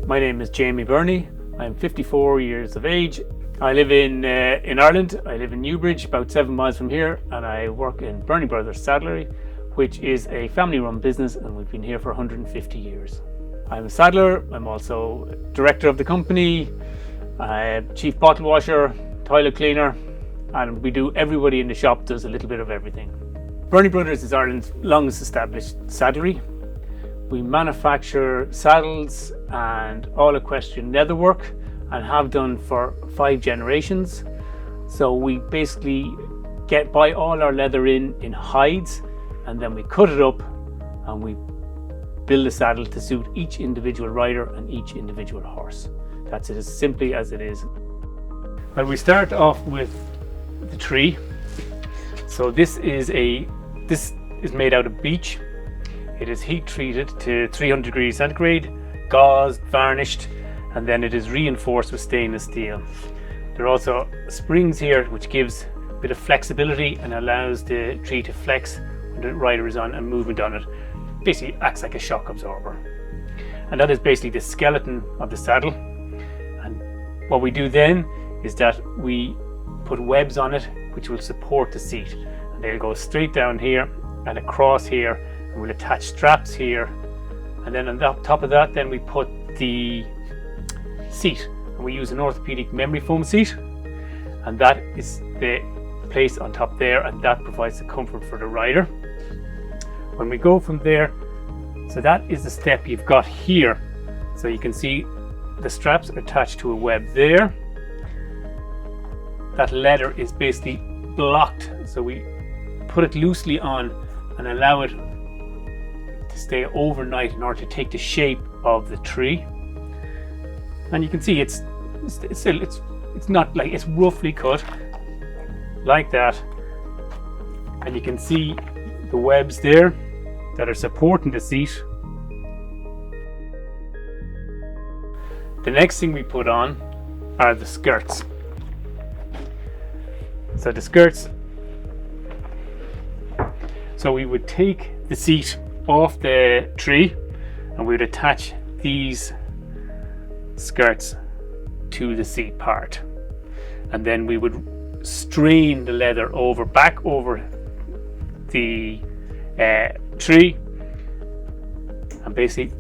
My name is Jamie Berney. I'm 54 years of age. I live in Ireland. I live in Newbridge, about 7 miles from here, and I work in Berney Bros Saddlery, which is a family-run business, and we've been here for 150 years. I'm a saddler. I'm also director of the company, chief bottle washer, toilet cleaner, and we do. Everybody in the shop does a little bit of everything. Berney Brothers is Ireland's longest established saddlery. We manufacture saddles and all equestrian leatherwork and have done for 5 generations. So we basically buy all our leather in hides, and then we cut it up and we build a saddle to suit each individual rider and each individual horse. That's it, as simply as it is. Well, we start off with the tree. So this is made out of beech. It is heat treated to 300 degrees centigrade, gauzed, varnished, and then it is reinforced with stainless steel. There are also springs here which gives a bit of flexibility and allows the tree to flex when the rider is on and movement on it. Basically acts like a shock absorber. And that is basically the skeleton of the saddle. And what we do then is that we put webs on it which will support the seat. And they'll go straight down here and across here, and we'll attach straps here. And then on the top of that, then we put the seat. And we use an orthopedic memory foam seat. And that is the place on top there, and that provides the comfort for the rider. When we go from there, so that is the step you've got here. So you can see the straps are attached to a web there. That leather is basically blocked, so we put it loosely on and allow it to stay overnight in order to take the shape of the tree. And you can see it's not like, it's roughly cut like that, and you can see the webs there that are supporting the seat. The next thing we put on are the skirts. So the skirts, so we would take the seat off the tree and we would attach these skirts to the seat part, and then we would strain the leather back over the tree, and basically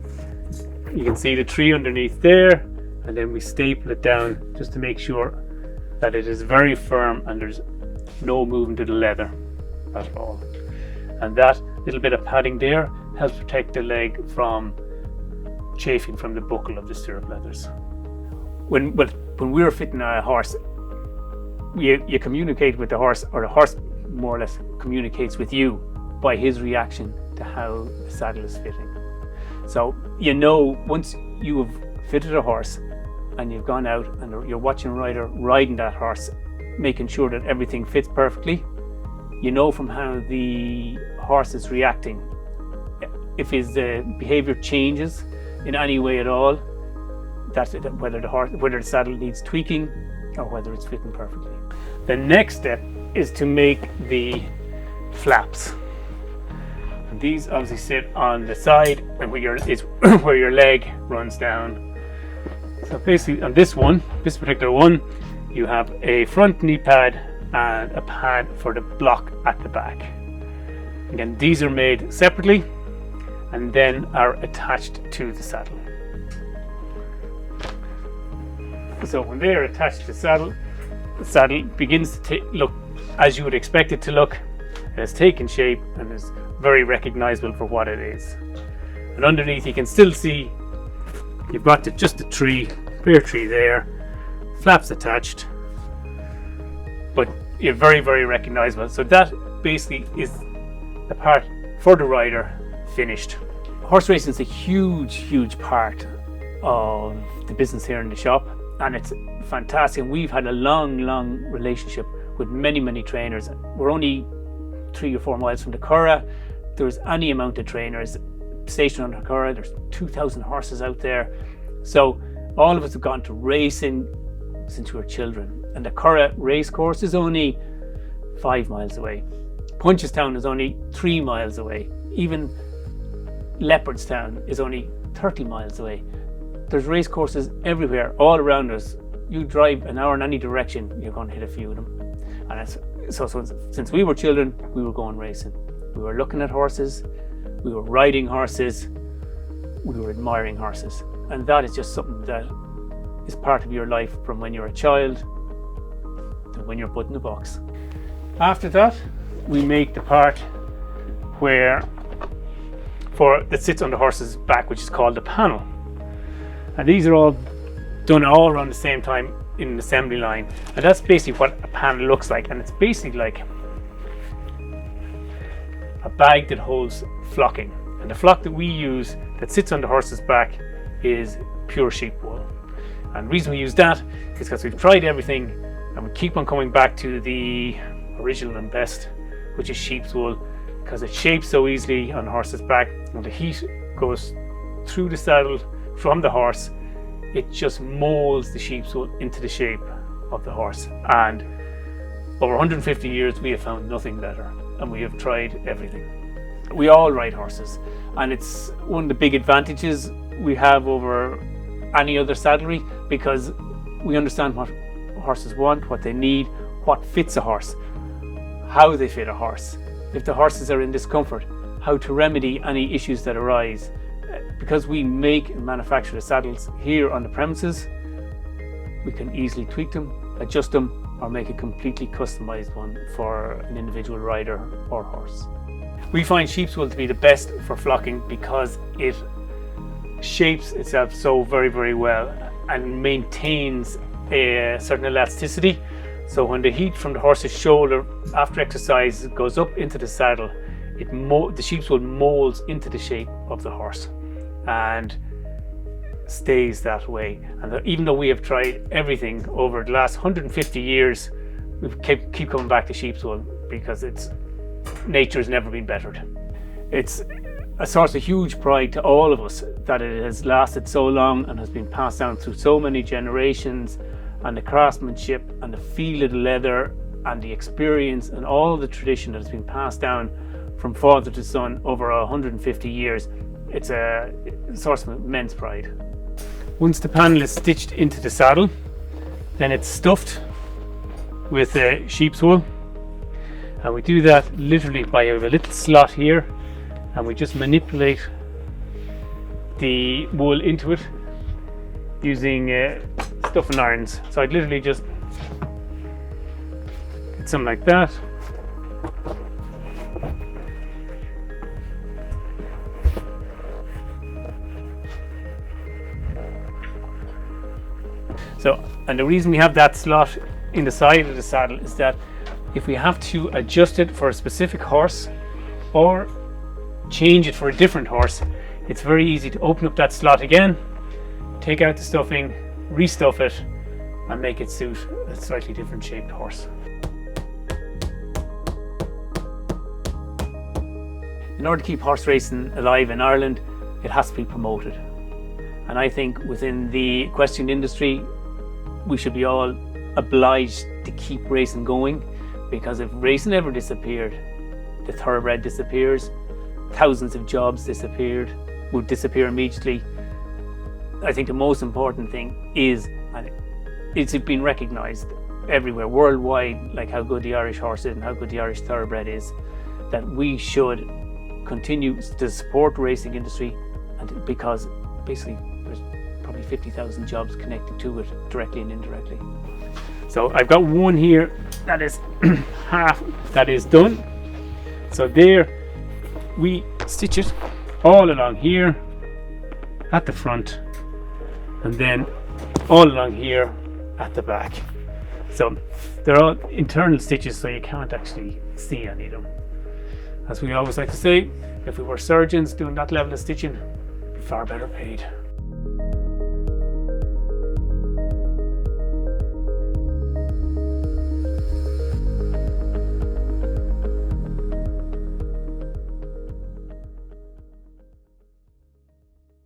you can see the tree underneath there, and then we staple it down just to make sure that it is very firm and there's no movement of the leather at all. And that little bit of padding there helps protect the leg from chafing from the buckle of the stirrup leathers. When we're fitting a horse, you communicate with the horse, or the horse more or less communicates with you by his reaction to how the saddle is fitting. So you know, once you have fitted a horse and you've gone out and you're watching a rider riding that horse, making sure that everything fits perfectly, you know from how the horse is reacting, if his behavior changes in any way at all, that's it, whether the saddle needs tweaking or whether it's fitting perfectly. The next step is to make the flaps. And these obviously sit on the side, and where your leg runs down. So basically on this particular one, you have a front knee pad and a pad for the block at the back. Again, these are made separately and then are attached to the saddle. So when they are attached to the saddle begins to look as you would expect it to look. It has taken shape and is very recognizable for what it is. And underneath you can still see you've got just the tree, bare tree there, flaps attached, but you're very, very recognizable. So that basically is the part for the rider finished. Horse racing is a huge, huge part of the business here in the shop, and it's fantastic. And we've had a long, long relationship with many, many trainers. We're only 3 or 4 miles from the Curragh. There's any amount of trainers stationed on the Curragh. There's 2,000 horses out there. So all of us have gone to racing since we were children. And the Curragh race course is only 5 miles away. Punchestown is only 3 miles away. Even Leopardstown is only 30 miles away. There's race courses everywhere, all around us. You drive an hour in any direction, you're going to hit a few of them. And so since we were children, we were going racing. We were looking at horses, we were riding horses, we were admiring horses. And that is just something that is part of your life from when you're a child to when you're put in a box. After that, we make the part that sits on the horse's back, which is called the panel. And these are all done all around the same time in an assembly line. And that's basically what a panel looks like. And it's basically like a bag that holds flocking. And the flock that we use that sits on the horse's back is pure sheep wool. And the reason we use that is because we've tried everything and we keep on coming back to the original and best, which is sheep's wool, because it shapes so easily on the horse's back. When the heat goes through the saddle from the horse, it just molds the sheep's wool into the shape of the horse. And over 150 years, we have found nothing better, and we have tried everything. We all ride horses, and it's one of the big advantages we have over any other saddlery, because we understand what horses want, what they need, what fits a horse, how they fit a horse, if the horses are in discomfort, how to remedy any issues that arise. Because we make and manufacture the saddles here on the premises, we can easily tweak them, adjust them, or make a completely customized one for an individual rider or horse. We find sheep's wool to be the best for flocking because it shapes itself so very, very well and maintains a certain elasticity. So when the heat from the horse's shoulder after exercise goes up into the saddle, the sheep's wool molds into the shape of the horse and stays that way. And even though we have tried everything over the last 150 years, we keep coming back to sheep's wool because nature has never been bettered. It's a source of huge pride to all of us that it has lasted so long and has been passed down through so many generations, and the craftsmanship and the feel of the leather and the experience and all the tradition that has been passed down from father to son over 150 years. It's a source of immense pride. Once the panel is stitched into the saddle, then it's stuffed with sheep's wool, and we do that literally by a little slot here, and we just manipulate the wool into it using stuffing irons. So I'd literally just get something like that. And the reason we have that slot in the side of the saddle is that if we have to adjust it for a specific horse or change it for a different horse, it's very easy to open up that slot again, take out the stuffing, restuff it, and make it suit a slightly different shaped horse. In order to keep horse racing alive in Ireland, it has to be promoted. And I think within the equestrian industry, we should be all obliged to keep racing going, because if racing ever disappeared, the thoroughbred disappears, thousands of jobs would disappear immediately. I think the most important thing is, and it's been recognised everywhere worldwide, like how good the Irish horse is and how good the Irish thoroughbred is, that we should continue to support the racing industry, and because basically there's probably 50,000 jobs connected to it directly and indirectly. So I've got one here that is half that is done. So there we stitch it all along here at the front, and then all along here at the back. So they're all internal stitches, so you can't actually see any of them. As we always like to say, if we were surgeons doing that level of stitching, we'd be far better paid.